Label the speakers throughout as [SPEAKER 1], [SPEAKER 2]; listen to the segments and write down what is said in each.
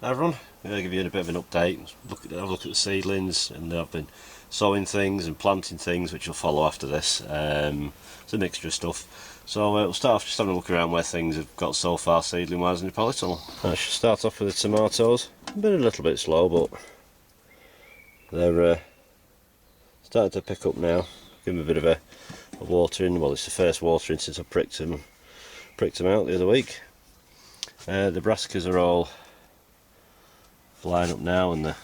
[SPEAKER 1] everyone. I'm going to give you a bit of an update. Have a look at the seedlings, and I've been sowing things and planting things, which will follow after this. It's a mixture of stuff. So we'll start off just having a look around where things have got so far seedling wise in the polytunnel. I should start off with the tomatoes. Been a little bit slow, but they're starting to pick up now. Give them a bit of a watering. Well, it's the first watering since I pricked them out the other week. The brassicas are all flying up now, and the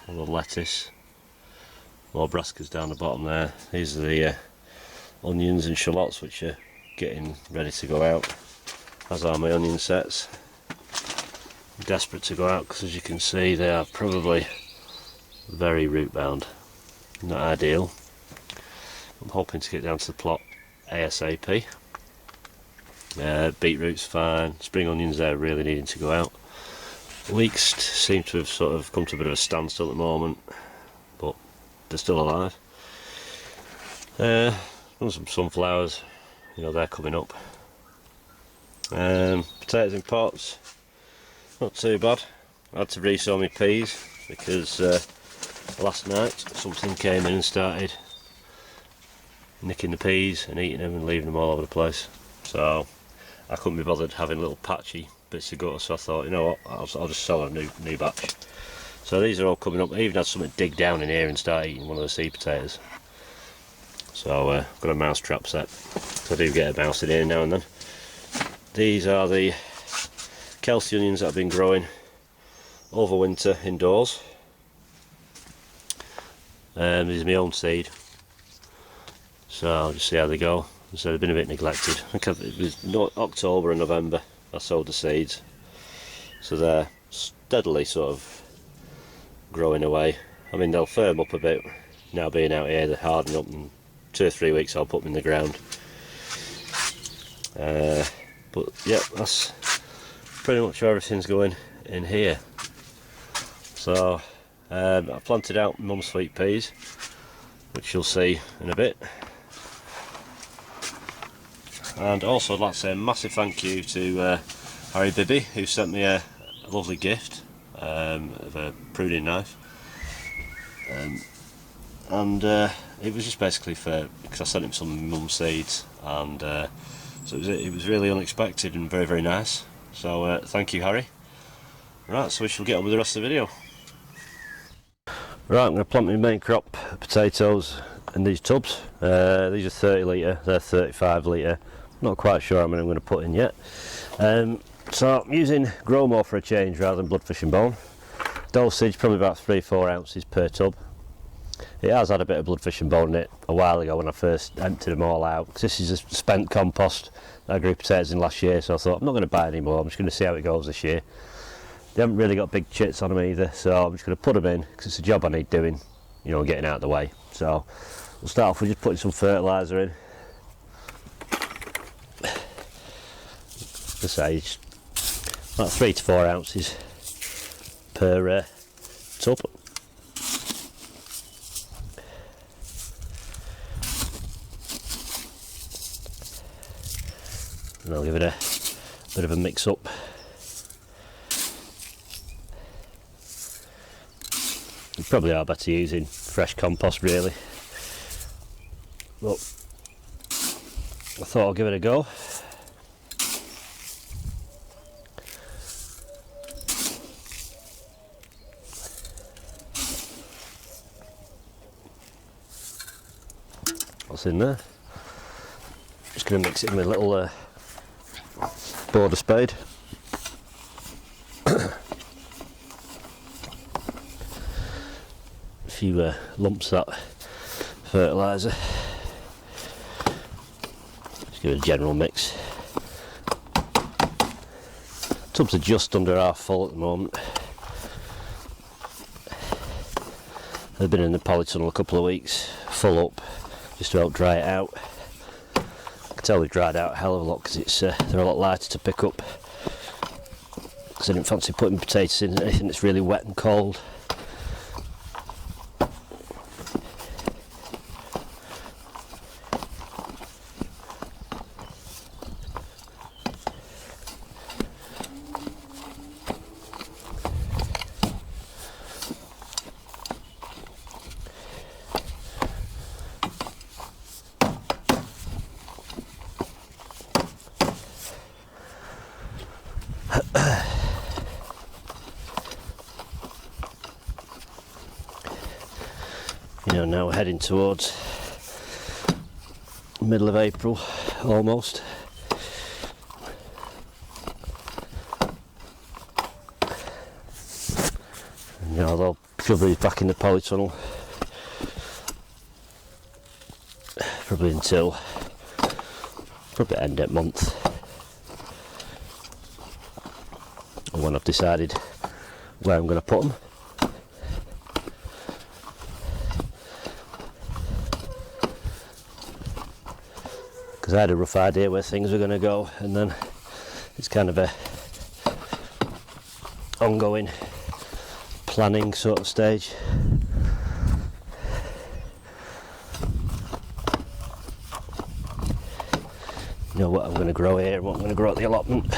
[SPEAKER 1] lettuce. More brassicas down the bottom there. These are the onions and shallots, which are getting ready to go out, as are my onion sets. I'm desperate to go out because, as you can see, they are probably very root bound. Not ideal. I'm hoping to get down to the plot ASAP. Beetroot's fine. Spring onions there really needing to go out. Leeks seem to have sort of come to a bit of a standstill at the moment, but they're still alive. Some sunflowers, they're coming up. Potatoes in pots, not too bad. I had to re-sow my peas because last night something came in and started nicking the peas and eating them and leaving them all over the place. So I couldn't be bothered having little patchy bits of gutter, so I thought, you know what, I'll just sow a new batch. So these are all coming up. I even had something dig down in here and start eating one of the seed potatoes. So I've got a mouse trap set, so I do get a mouse in here now and then. These are the Kelsey onions that I've been growing over winter indoors. These are my own seed, so I'll just see how they go. So they've been a bit neglected. I think it was October and November I sowed the seeds, so they're steadily sort of growing away. I mean, they'll firm up a bit now being out here. They harden up, and 2 or 3 weeks I'll put them in the ground. But yeah, that's pretty much how everything's going in here. So I've planted out mum's sweet peas, which you'll see in a bit. And also I'd like to say a massive thank you to Harry Bibby, who sent me a lovely gift of a pruning knife. And it was just basically because I sent him some mum seeds, and so it was really unexpected and very, very nice. So thank you, Harry. Right, so we shall get on with the rest of the video. Right, I'm going to plant my main crop potatoes in these tubs. These are 30 litre, they're 35 litre. Not quite sure how many I'm going to put in yet. So I'm using Gromo for a change rather than bloodfish and bone. Dosage probably about 3-4 ounces per tub. It has had a bit of bloodfish and bone in it a while ago when I first emptied them all out. This is a spent compost that I grew potatoes in last year, so I thought I'm not going to buy any more. I'm just going to see how it goes this year. They haven't really got big chits on them either, so I'm just going to put them in because it's a job I need doing, getting out of the way. So we'll start off with just putting some fertiliser in. The size about 3 to 4 ounces per tub. And I'll give it a bit of a mix up. You probably are better using fresh compost really, but I thought I'll give it a go. What's in there? Just going to mix it in with a little border spade. A few lumps of that fertiliser. Just give it a general mix. Tubs are just under half full at the moment. They've been in the polytunnel a couple of weeks, full up, just to help dry it out. I can tell they've dried out a hell of a lot because they're a lot lighter to pick up. Because I didn't fancy putting potatoes in anything that's really wet and cold. know, now we're heading towards middle of April almost. And, you know, they'll shove these back in the polytunnel probably until probably end of month, or when I've decided where I'm going to put them. Because I had a rough idea where things were going to go, and then it's kind of a ongoing planning sort of stage. You know what I'm going to grow here and what I'm going to grow at the allotment.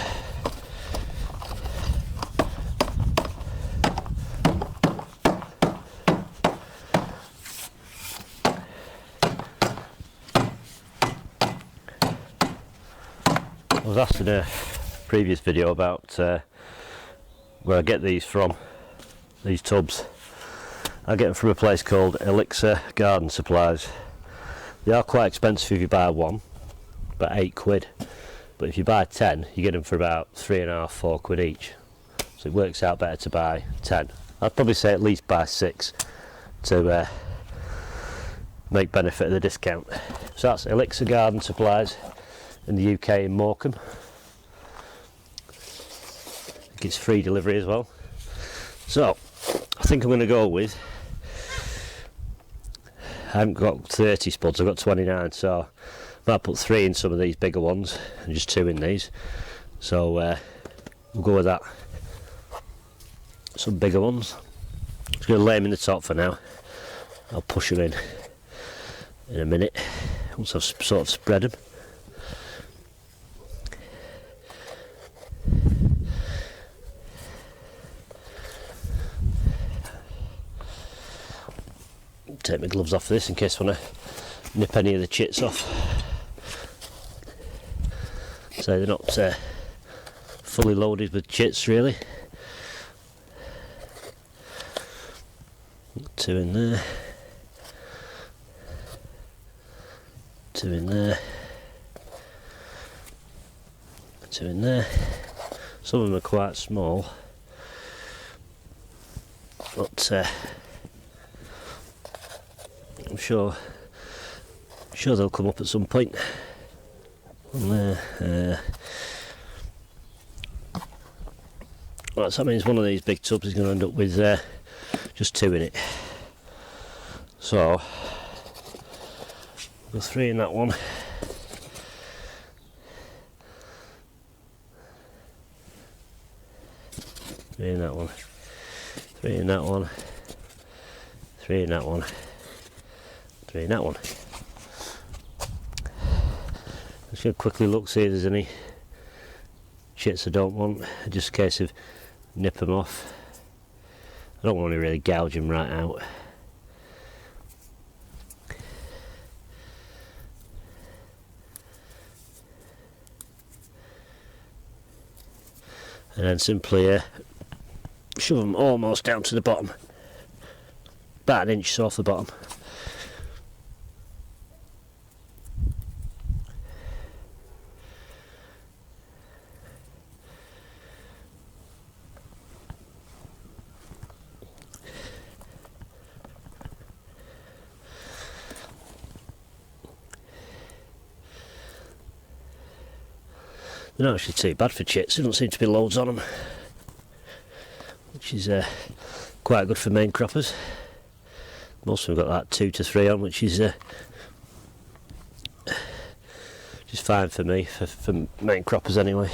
[SPEAKER 1] I was asked in a previous video about where I get these from, these tubs. I get them from a place called Elixir Garden Supplies. They are quite expensive if you buy one, about £8, but if you buy 10 you get them for about £3.5–4 quid each, so it works out better to buy 10. I'd probably say at least buy 6 to make benefit of the discount. So that's Elixir Garden Supplies in the UK, in Morecambe. I think it's free delivery as well. So I think I'm going to go with, I haven't got 30 spuds, I've got 29, so I might put 3 in some of these bigger ones and just 2 in these. So we'll go with that. Some bigger ones. Just going to lay them in the top for now. I'll push them in a minute once I've sort of spread them. Take my gloves off for this in case I want to nip any of the chits off. So they're not fully loaded with chits really. 2 in there, 2 in there, 2 in there. Some of them are quite small, but I'm sure they'll come up at some point. Right, so that means one of these big tubs is going to end up with just 2 in it. So go 3 in that one. 3 in that one. 3 in that one. 3 in that one. 3 in that one. Just going to quickly look, see if there's any chits I don't want, just in case of nip them off. I don't want to really gouge them right out. And then simply shove them almost down to the bottom, about an inch off the bottom. They're not actually too bad for chits, there don't seem to be loads on them, which is quite good for main croppers. Most of them got like 2 to 3 on, which is just fine for me, for main croppers anyway.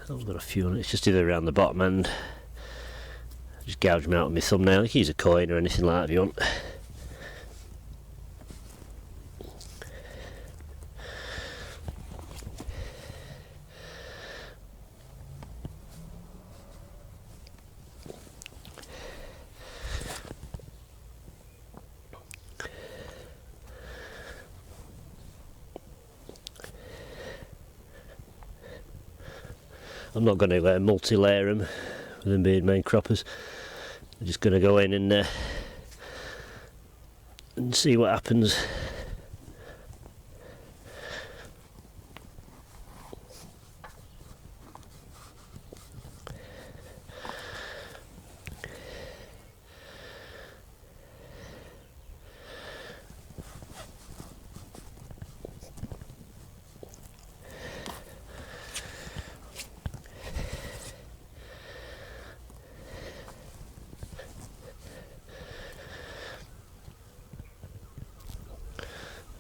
[SPEAKER 1] I've got a few on it, it's just either around the bottom end. Just gouge them out with my thumbnail. You can use a coin or anything like that if you want. I'm not going to multi-layer them with them being main croppers. I'm just going to go in and see what happens.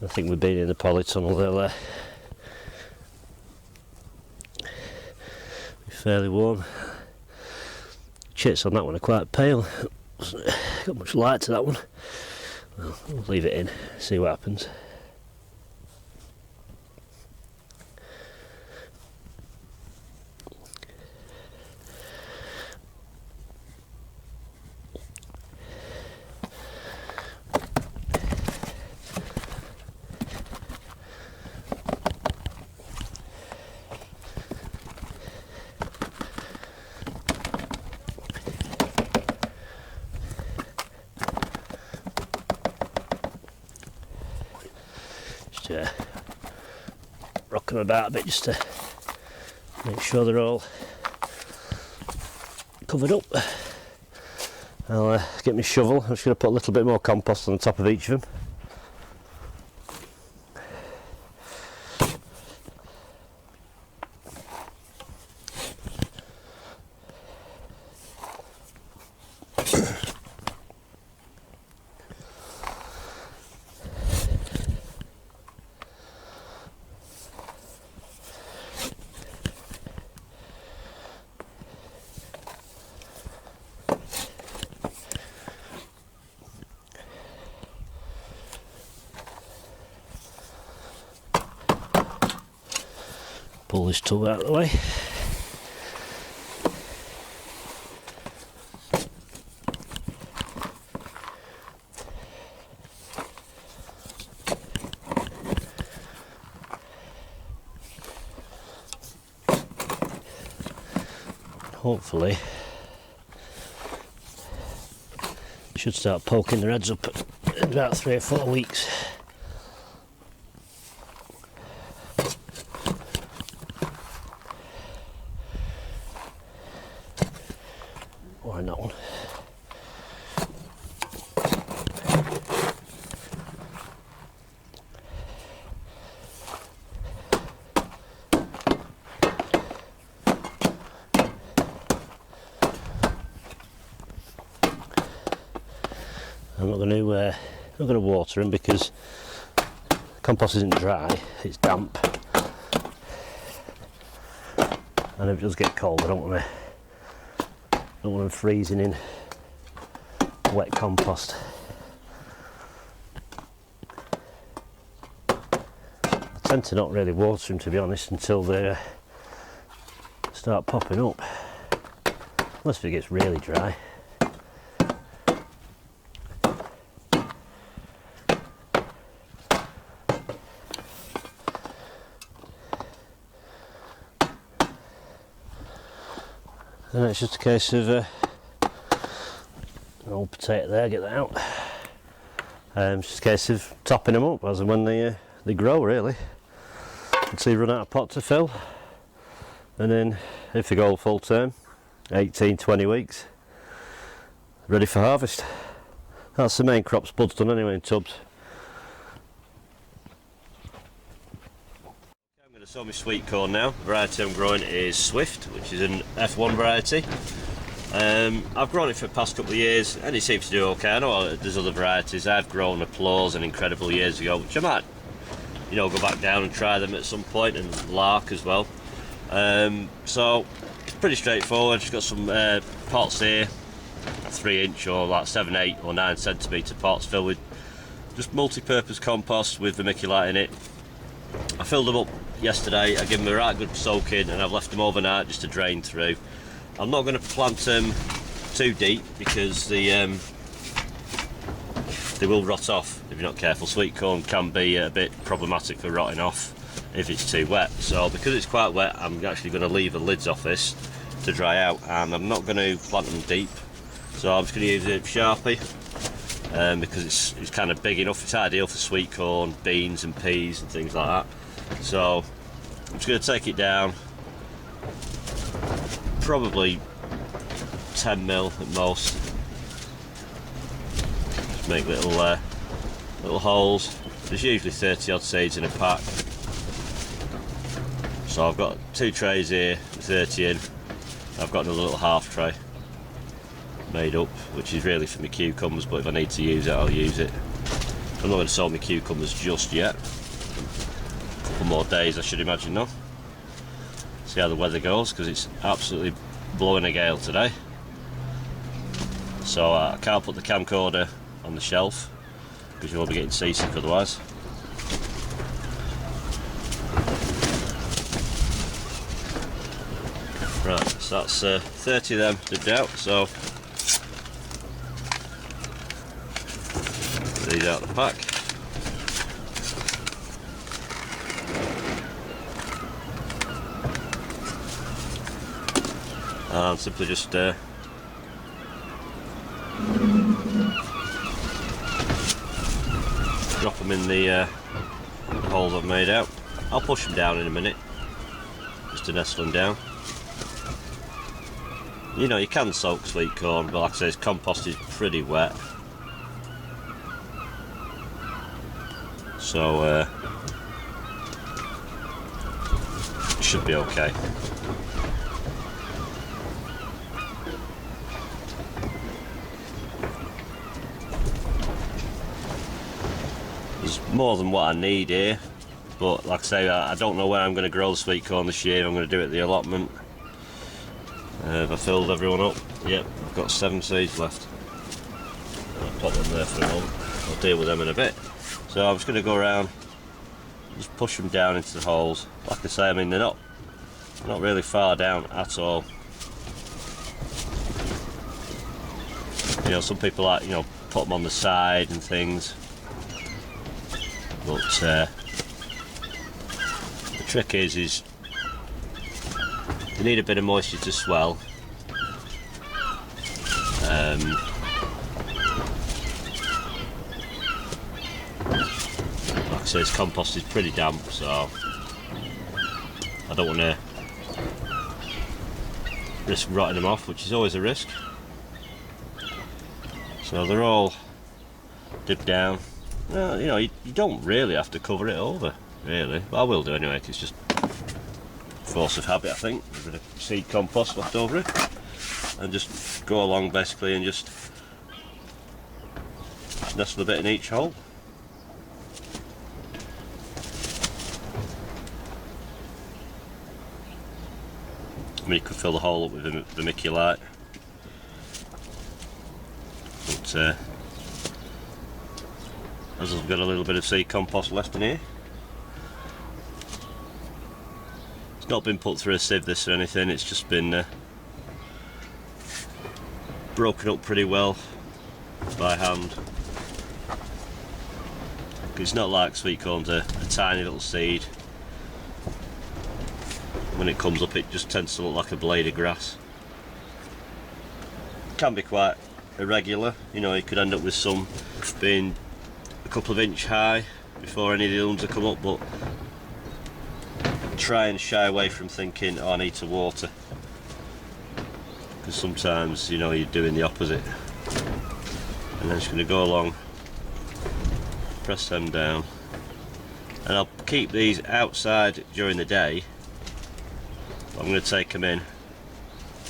[SPEAKER 1] I think we've been in the polytunnel, they'll be fairly warm. Chits on that one are quite pale, got much light to that one. Well, we'll leave it in, see what happens. Rock them about a bit just to make sure they're all covered up. I'll get my shovel. I'm just going to put a little bit more compost on the top of each of them. Pull this tool out of the way. Hopefully should start poking their heads up in about 3 or 4 weeks. Why not? I'm not going to water them because compost isn't dry; it's damp, and if it does get cold, I don't want them freezing in wet compost. I tend to not really water them, to be honest, until they start popping up, unless it gets really dry. And it's just a case of an old potato there, get that out. It's just a case of topping them up as and when they grow, really, until you run out of pot to fill. And then if they go full term, 18-20 weeks, ready for harvest. That's the main crop spuds done anyway in tubs. Sow my sweet corn now. The variety I'm growing is Swift, which is an F1 variety. I've grown it for the past couple of years and it seems to do okay. I know there's other varieties. I've grown Applause and Incredible years ago, which I might, go back down and try them at some point, and Lark as well. So it's pretty straightforward. Just got some pots here, 3-inch or like 7, 8 or 9 centimetre pots filled with just multi-purpose compost with vermiculite in it. I filled them up yesterday. I gave them a right good soaking and I've left them overnight just to drain through. I'm not going to plant them too deep because they will rot off if you're not careful. Sweet corn can be a bit problematic for rotting off if it's too wet. So because it's quite wet, I'm actually going to leave the lids off this to dry out, and I'm not going to plant them deep. So I'm just going to use a Sharpie because it's kind of big enough. It's ideal for sweet corn, beans and peas and things like that. So I'm just going to take it down, probably 10 mil at most. Just make little holes. There's usually 30 odd seeds in a pack. So I've got 2 trays here, 30 in. I've got another little half tray made up, which is really for my cucumbers, but if I need to use it, I'll use it. I'm not going to sow my cucumbers just yet. A couple more days, I should imagine, though. See how the weather goes, because it's absolutely blowing a gale today. So I can't put the camcorder on the shelf, because you'll be getting seasick otherwise. Right, so that's 30 of them dipped out, so these out of the pack. And simply just drop them in the holes I've made out. I'll push them down in a minute, just to nestle them down. You know, you can soak sweet corn, but like I say, this compost is pretty wet. So it should be okay. There's more than what I need here, but like I say, I don't know where I'm going to grow the sweet corn this year. I'm going to do it at the allotment. Have I filled everyone up? Yep, I've got 7 seeds left. I'll pop them there for a moment. I'll deal with them in a bit. So I'm just going to go around, just push them down into the holes. Like I say, I mean, they're not really far down at all. You know, some people like, you know, put them on the side and things. But the trick is they need a bit of moisture to swell. Like I say, this compost is pretty damp, so I don't want to risk rotting them off, which is always a risk. So they're all dipped down. Well, you know, you don't really have to cover it over, really. But I will do anyway, 'cause it's just force of habit, I think. A bit of seed compost left over it, and just go along basically and just nestle a bit in each hole. I mean, you could fill the hole up with the vermiculite, but as I've got a little bit of seed compost left in here. It's not been put through a sieve, this, or anything. It's just been broken up pretty well by hand. It's not like sweet corn's a tiny little seed. When it comes up, it just tends to look like a blade of grass. It can be quite irregular. You know, you could end up with some being a couple of inch high before any of the ones have come up, but try and shy away from thinking, oh, I need to water, because sometimes, you know, you're doing the opposite. And then just going to go along, press them down, and I'll keep these outside during the day, but I'm going to take them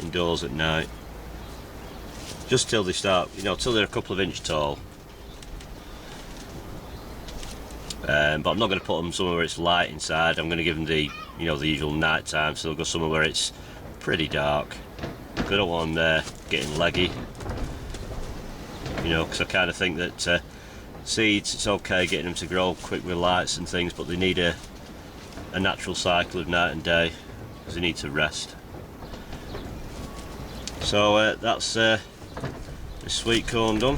[SPEAKER 1] indoors at night, just till they start, you know, till they're a couple of inch tall. But I'm not going to put them somewhere where it's light inside. I'm going to give them the, you know, the usual night time, so they'll go somewhere where it's pretty dark. I don't want them getting leggy, you know, because I kind of think that seeds, it's okay getting them to grow quick with lights and things, but they need a natural cycle of night and day, because they need to rest. So that's the sweet corn done.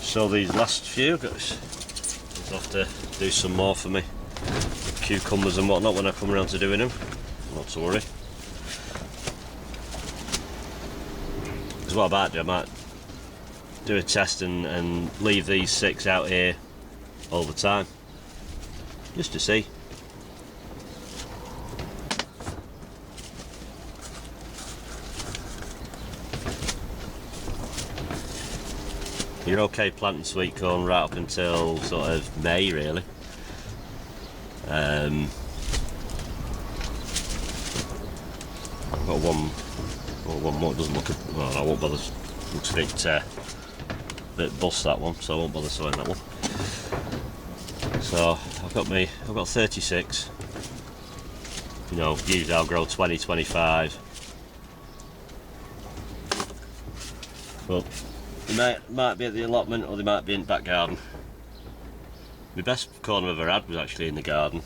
[SPEAKER 1] So these last few, guys, you'll have to do some more for me. cucumbers and whatnot when I come around to doing them. Not to worry. Because what I might do, I might do a test and leave these 6 out here all the time, just to see. You're okay planting sweet corn right up until sort of May, really. I've got one more. It doesn't look. Well, I won't bother. Looks a bit bust, that one, so I won't bother sowing that one. So I've got 36. You know, usually I'll grow 20, 25. But they might be at the allotment, or they might be in the back garden. My best corn I've ever had was actually in the garden,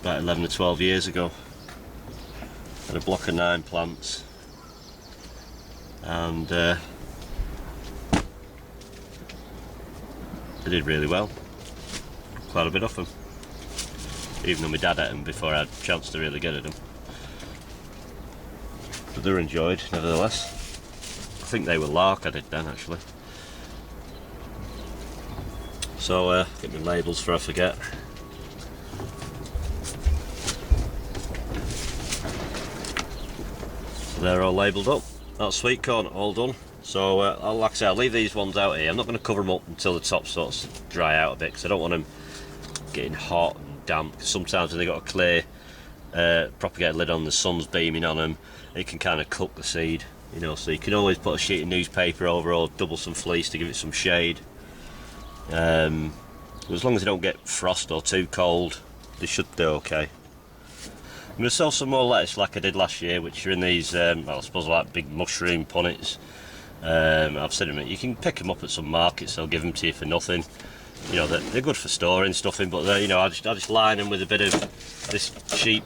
[SPEAKER 1] about 11 or 12 years ago. Had a block of 9 plants, and they did really well. Quite a bit of them, even though my dad ate them before I had a chance to really get at them. But they were enjoyed nevertheless. I think they were lark I did then, actually. So get my labels before I forget. So they're all labelled up. That's sweet corn all done. So like I say, I'll leave these ones out here. I'm not going to cover them up until the top starts to dry out a bit, because I don't want them getting hot and damp. Cause sometimes when they've got a clear propagator lid on, the sun's beaming on them, it can kind of cook the seed, you know. So you can always put a sheet of newspaper over, or double some fleece to give it some shade. As long as they don't get frost or too cold, they should do okay. I'm going to sell some more lettuce like I did last year, which are in these, well, I suppose like big mushroom punnets. I've said them, you can pick them up at some markets, they'll give them to you for nothing. You know, they're good for storing stuff in, but you know, I just line them with a bit of this cheap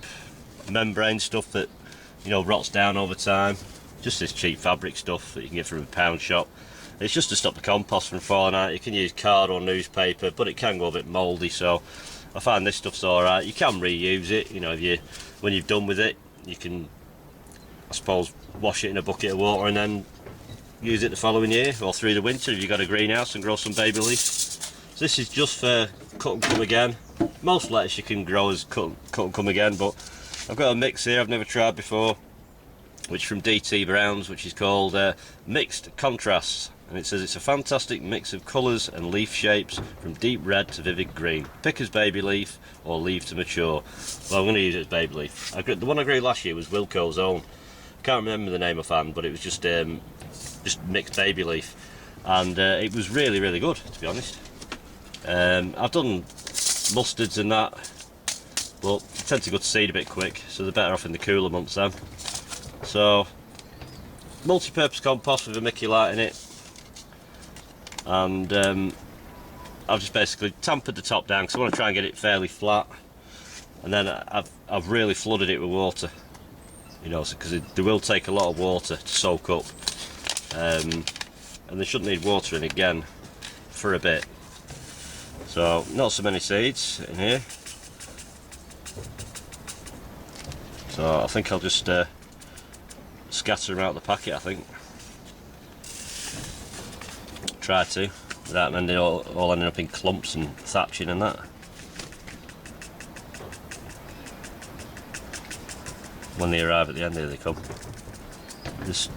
[SPEAKER 1] membrane stuff that, you know, rots down over time. Just this cheap fabric stuff that you can get from a pound shop. It's just to stop the compost from falling out. You can use card or newspaper, but it can go a bit mouldy, so I find this stuff's alright. You can reuse it, you know, when you've done with it, you can, I suppose, wash it in a bucket of water and then use it the following year, or through the winter if you've got a greenhouse, and grow some baby leaf. So this is just for cut and come again. Most lettuce you can grow as cut and come again, but I've got a mix here I've never tried before, which is from DT Browns, which is called Mixed Contrasts. And it says it's a fantastic mix of colours and leaf shapes, from deep red to vivid green. Pick as baby leaf or leave to mature. Well, I'm going to use it as baby leaf. The one I grew last year was Wilco's Own. I can't remember the name offhand, but it was just mixed baby leaf, and it was really, really good, to be honest. I've done mustards and that, but they tend to go to seed a bit quick, so they're better off in the cooler months then. So, multi-purpose compost with vermiculite in it. And I've just basically tampered the top down because I want to try and get it fairly flat, and then I've really flooded it with water, you know, because they will take a lot of water to soak up, and they shouldn't need water in again for a bit. So not so many seeds in here, so I think I'll just scatter them out the packet, I think. Try to, without ending all ending up in clumps and thatching and that. When they arrive at the end, here they come. Just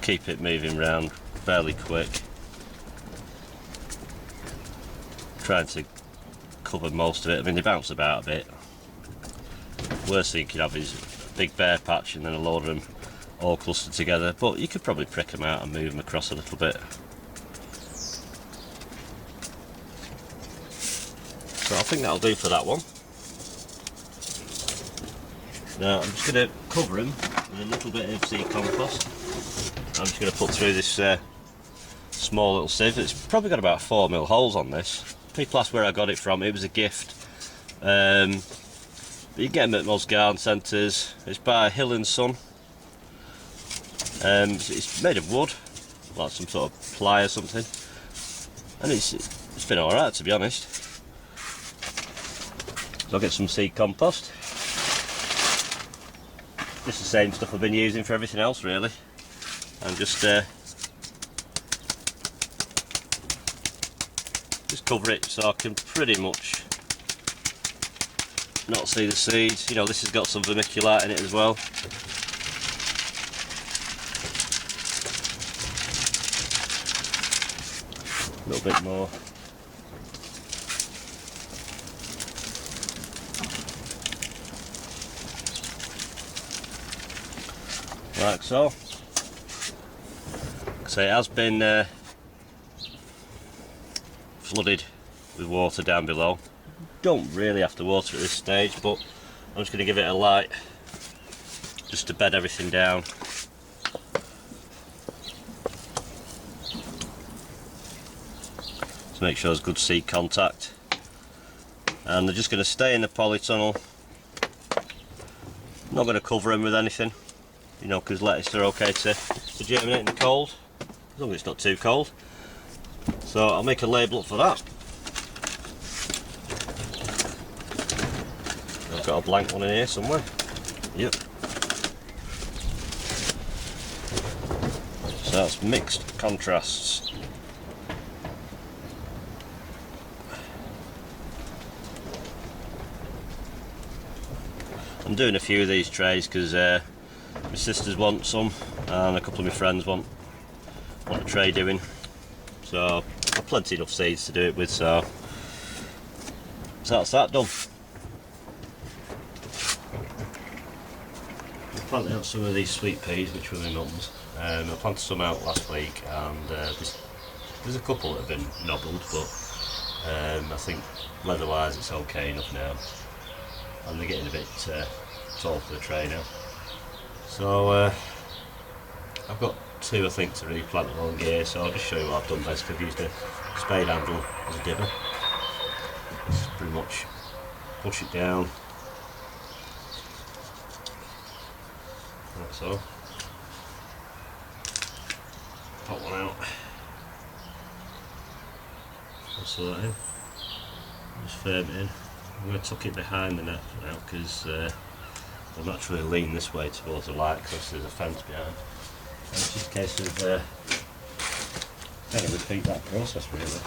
[SPEAKER 1] keep it moving round fairly quick, trying to cover most of it. I mean, they bounce about a bit. Worst thing you could have is a big bare patch and then a load of them all clustered together, but you could probably prick them out and move them across a little bit. So I think that'll do for that one. Now I'm just going to cover them with a little bit of seed compost. I'm just going to put through this small little sieve. It's probably got about 4mm holes on this. People ask where I got it from. It was a gift. But you get them at most garden centres. It's by Hilda Son. It's made of wood, like some sort of ply or something, and it's been alright, to be honest. So I'll get some seed compost. Just the same stuff I've been using for everything else really. And just cover it so I can pretty much not see the seeds. You know, this has got some vermiculite in it as well. A little bit more. Like so. So it has been flooded with water down below. Don't really have to water at this stage, but I'm just going to give it a light just to bed everything down. To make sure there's good seed contact. And they're just going to stay in the polytunnel. Not going to cover them with anything, you know, because lettuce are okay to germinate in the cold, as long as it's not too cold. So I'll make a label up for that. I've got a blank one in here somewhere. Yep. So that's mixed contrasts. I'm doing a few of these trays because my sisters want some and a couple of my friends want a tray doing. So I've plenty enough seeds to do it with, so that's that done. I planted out some of these sweet peas, which were my mum's. I planted some out last week, and there's a couple that have been nobbled, but I think weather-wise it's okay enough now, and they're getting a bit tall for the tray now. So I've got two, I think, to replant along here, so I'll just show you what I've done basically. I've used a spade handle as a dibber. Just pretty much push it down, like so. Pop one out, also that in, just firm it in. I'm going to tuck it behind the net for now because I'll naturally lean this way towards the light because there's a fence behind. And it's just a case of kind of repeat that process really.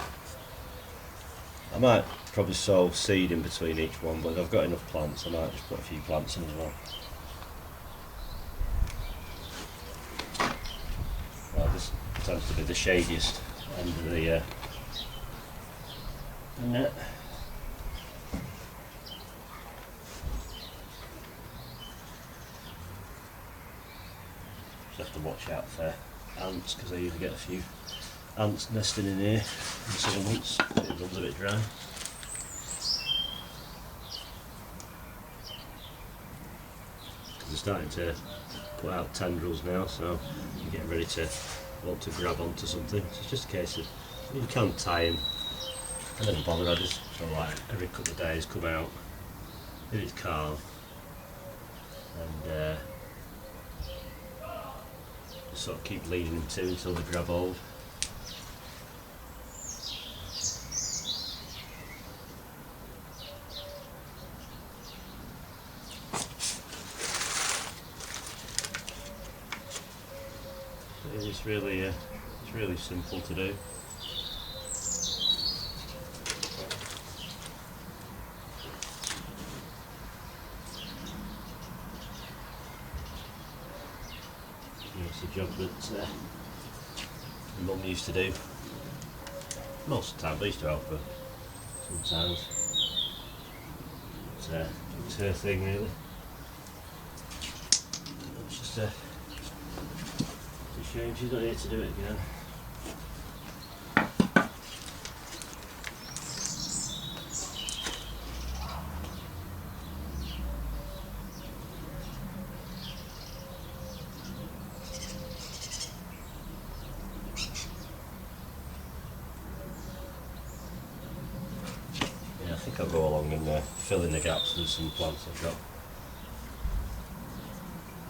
[SPEAKER 1] I might probably sow seed in between each one, but if I've got enough plants I might just put a few plants in as well. Well, this tends to be the shadiest end of the net. Just have to watch out for ants because I usually get a few ants nesting in here in the summer months. It runs a bit dry. Because they're starting to put out tendrils now, so you're getting ready to want to grab onto something. So it's just a case of, you can tie in. I don't bother, I just sort of like every couple of days come out if it's calm and sort of keep leading them to until they grab hold. It's really simple to do. It's a job that my mum used to do most of the time. I used to help her sometimes. It's her thing really. It's just a shame she's not here to do it again. Yeah, I think I'll go along and fill in the gaps with some plants I've got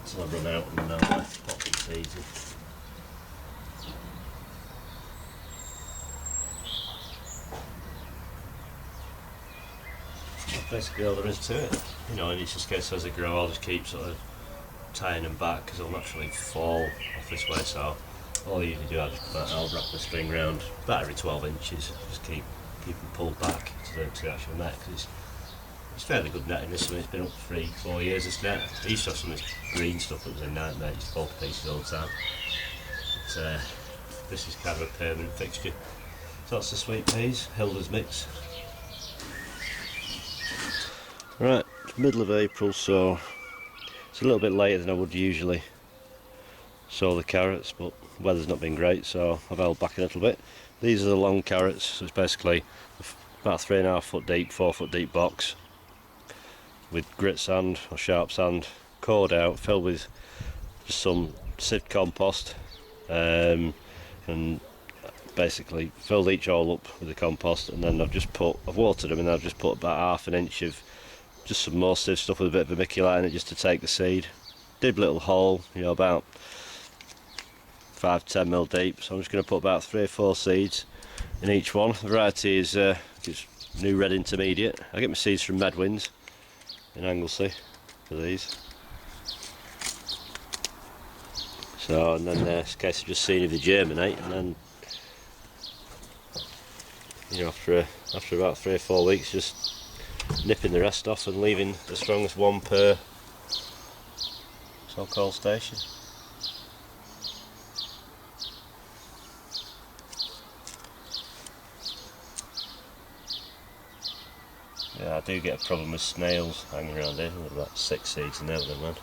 [SPEAKER 1] until I run out, and then I'll pop some seeds in. basically all there is to it. You know, and it's just a case as they grow, I'll just keep sort of tying them back because they'll naturally fall off this way. So all I usually do, I'll wrap the string round about every 12 inches, just keep them pulled back to the actual net. Cause it's fairly good netting this one. It's been up 3-4 years, this net. I used to have some of this green stuff that was a nightmare, it used to fall to pieces all the time. But this is kind of a permanent fixture. So that's the sweet peas, Hilda's mix. Right, it's middle of April, so it's a little bit later than I would usually sow the carrots, but the weather's not been great, so I've held back a little bit. These are the long carrots, so it's basically about 3.5 foot deep, 4 foot deep box with grit sand or sharp sand, cored out, filled with just some sieved compost, and basically filled each hole up with the compost, and then I've watered them, and I've just put about half an inch of just some more sieve stuff with a bit of vermiculite in it just to take the seed. Did a little hole, you know, about 5-10 mil deep, so I'm just going to put about 3 or 4 seeds in each one. The variety is it's New Red Intermediate. I get my seeds from Medwins in Anglesey for these. So, and then it's a case of just seeing if they germinate, and then, you know, after about 3 or 4 weeks, just nipping the rest off and leaving the strongest one per so-called station. Yeah, I do get a problem with snails hanging around here. There's about 6 seeds in there, but man.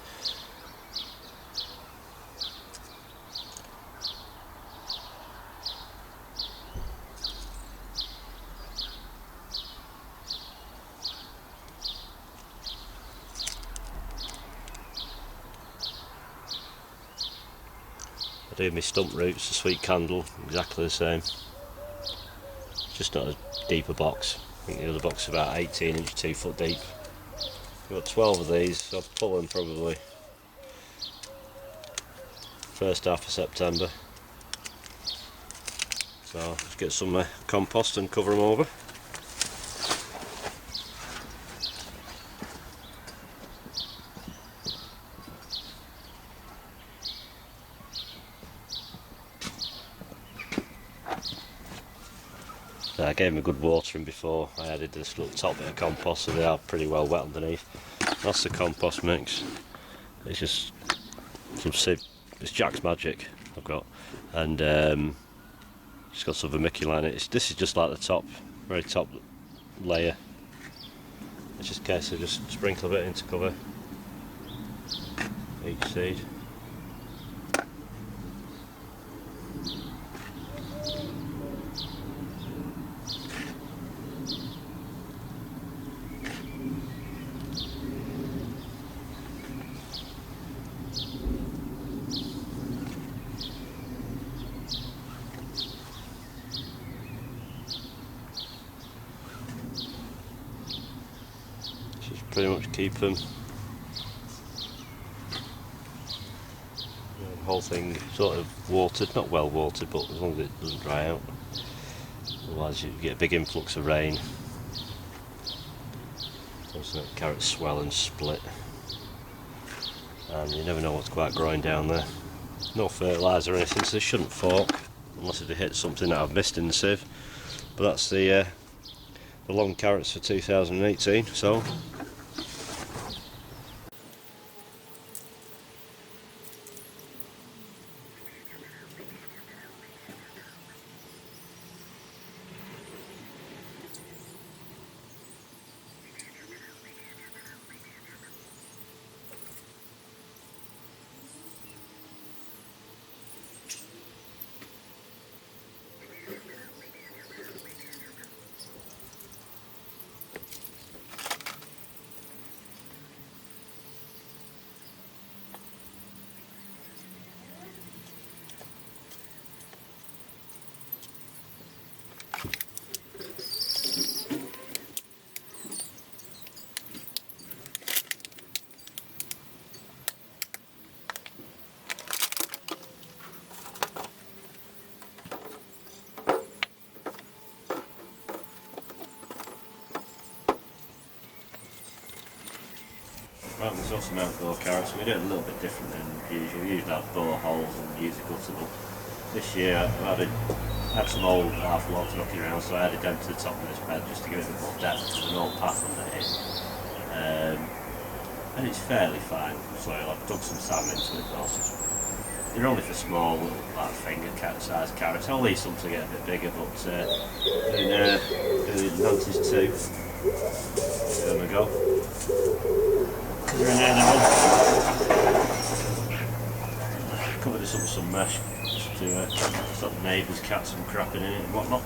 [SPEAKER 1] I do my stump roots, the sweet candle, exactly the same. Just not a deeper box. I think the other box is about 18 inch, 2 foot deep. I've got 12 of these, so I'll pull them probably first half of September. So I'll just get some compost and cover them over. I gave them a good watering before I added this little top bit of compost, so they are pretty well wet underneath. That's the compost mix. It's just some it's Jack's Magic I've got, and it's got some vermiculite in it. This is just like the top, very top layer. It's just a case of just sprinkle a bit in to cover each seed. Pretty much keep them, the whole thing sort of watered, not well watered, but as long as it doesn't dry out, otherwise you get a big influx of rain, so the carrots swell and split, and you never know what's quite growing down there. No fertiliser or anything, so they shouldn't fork unless they hit something that I've missed in the sieve. But that's the long carrots for 2018. So about we saw some outdoor carrots. We do it a little bit different than usual. We usually have bore holes and use a guttable. This year I had some old half logs knocking around, so I added them to the top of this bed just to give it a bit more depth. There's an old path under here. And it's fairly fine soil. I've dug some sand into it also. They're only for small, like finger sized carrots. I'll leave some to get a bit bigger, but doing Nantes2. There we go. They're in there now. Covered this up with some mesh just to stop the neighbours' cats from crapping in it and whatnot.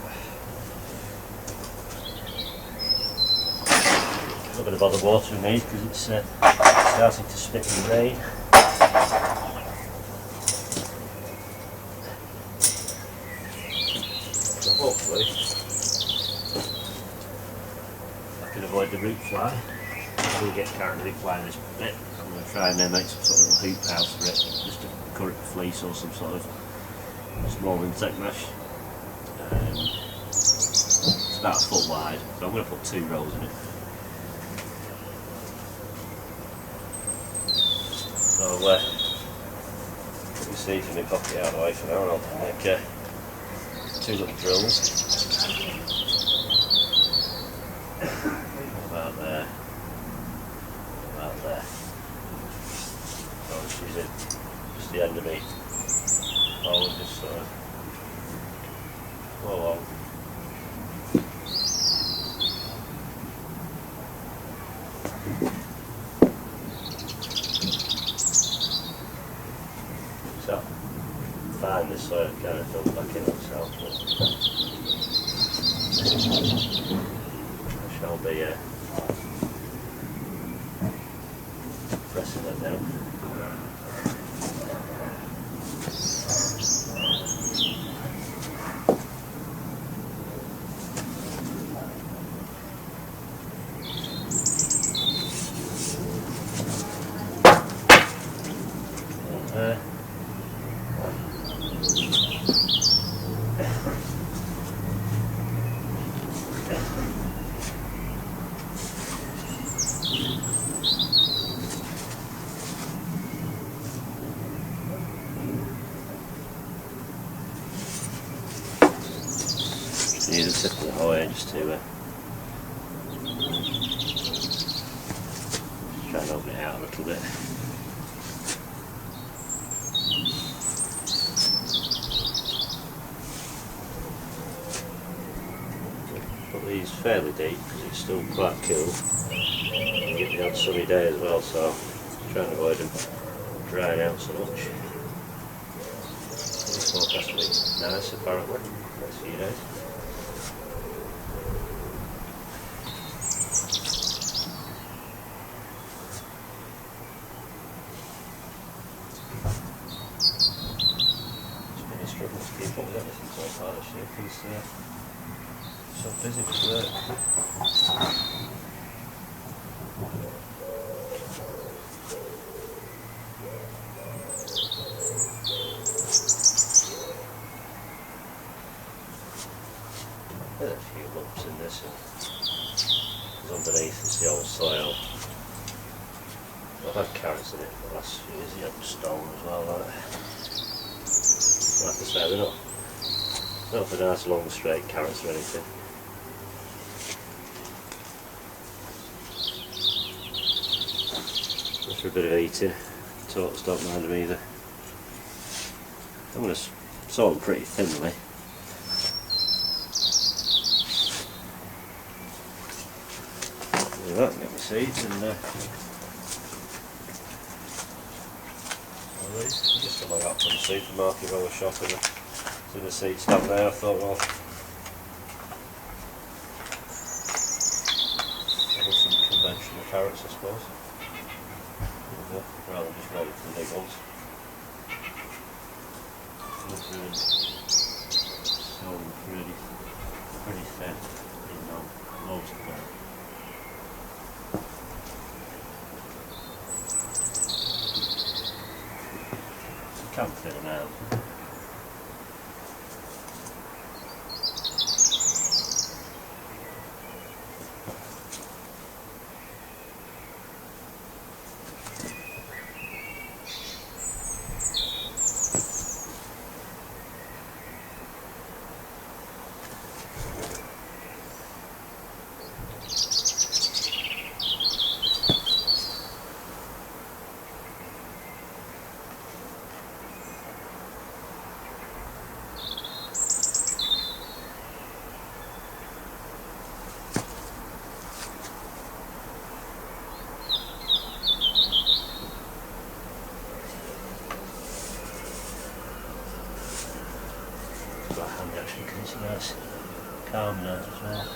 [SPEAKER 1] Not going to bother watering these because it's starting to spit in rain. So hopefully I can avoid the root fly. If we get carrot root fly in this bit, I'm going to try and make some sort of little hoop house for it, just a currant fleece or some sort of small insect mesh. It's about a foot wide, so I'm going to put 2 rows in it. So put the seeds in my pocket out of the way for now, and I'll make 2 little drills. About there. About there. So I'm just using just the end of me. Oh, just sort of go along. So, find this so it kind of fills back in itself. I shall be pressing it down. Need a tip of the hoe here just to try and open it out a little bit. Put these fairly deep because it's still quite cool. You get the odd sunny day as well, so try and avoid them drying out so much. This forecast will be nice apparently, next few days. Struggling to keep up with everything so far this year because so busy with work. There's a few lumps in this because underneath is the old soil. I've had carrots in it for the last few years, you have stone as well, like I say, they're not for nice long straight carrots or anything. Just for a bit of eating. Torts don't mind them either. I'm going to sow them pretty thinly. Do that and get my seeds and just something I got from the supermarket while I was shopping. See the seed stand there, I thought, well, maybe some conventional carrots I suppose. Rather than just ready for the big ones. So pretty thin in most of them. Can't fit them out. calming out as well.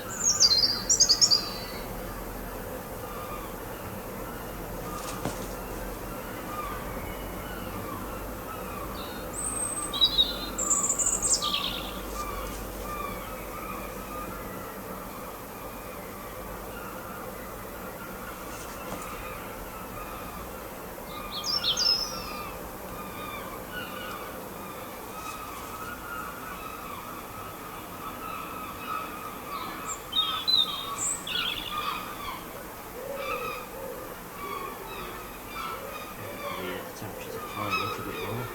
[SPEAKER 1] Temperatures are fine, a little bit lower.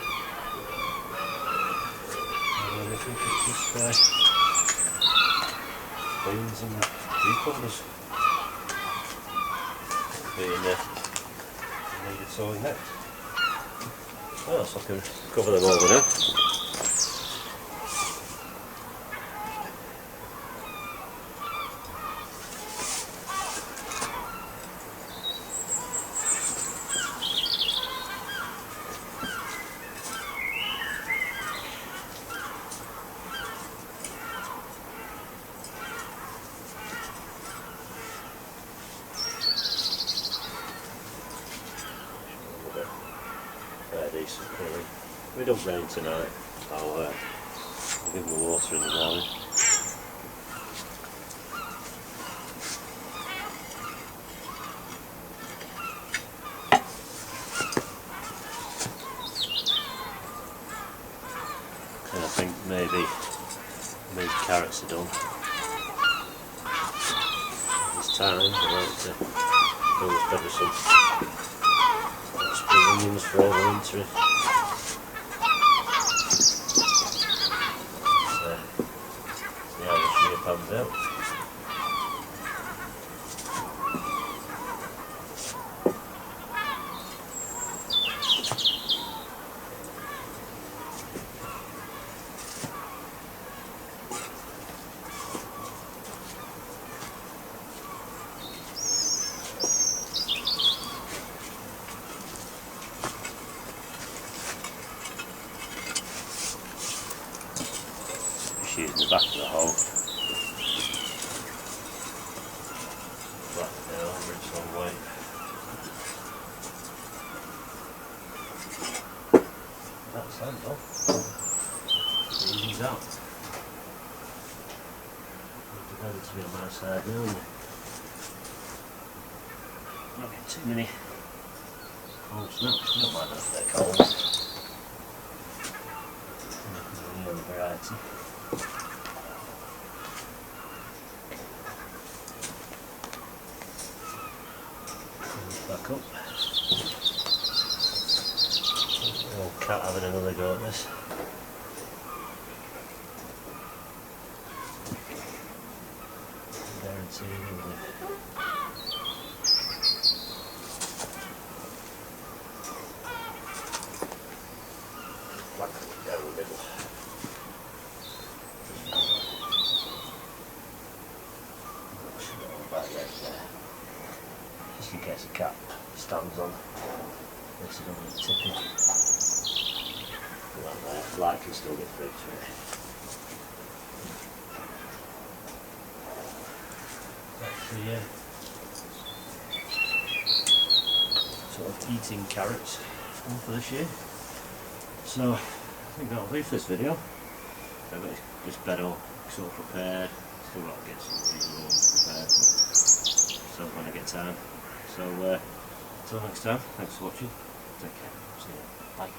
[SPEAKER 1] And I think it's just beans and cucumbers being needed sowing next. Well, so I can cover them over now. Fair decent coloring. If we don't rain tonight, I'll give them the water in the morning. And I think maybe carrots are done. It's time, I like to fill this bed with some spring onions for overwintering. See how this year pans out. Using the back of the hole, flat it down over its own way. That's that though. Easy's out. Need the weather to be on my side now, isn't it? Not getting too many cold snaps. Don't mind if they're cold. The other variety. Back up. Old cat having another go at this. Guaranteed he'll do. Whack it down the middle. Just in case the cat stands on this, it doesn't tip it. Like that, light can still get through to it. That's the sort of eating carrots for this year. So I think that'll do for this video. Just bed all sort of prepared. Still got to get some of these ones prepared, but still when I get time. So until next time, thanks for watching. Take care. See you. Bye.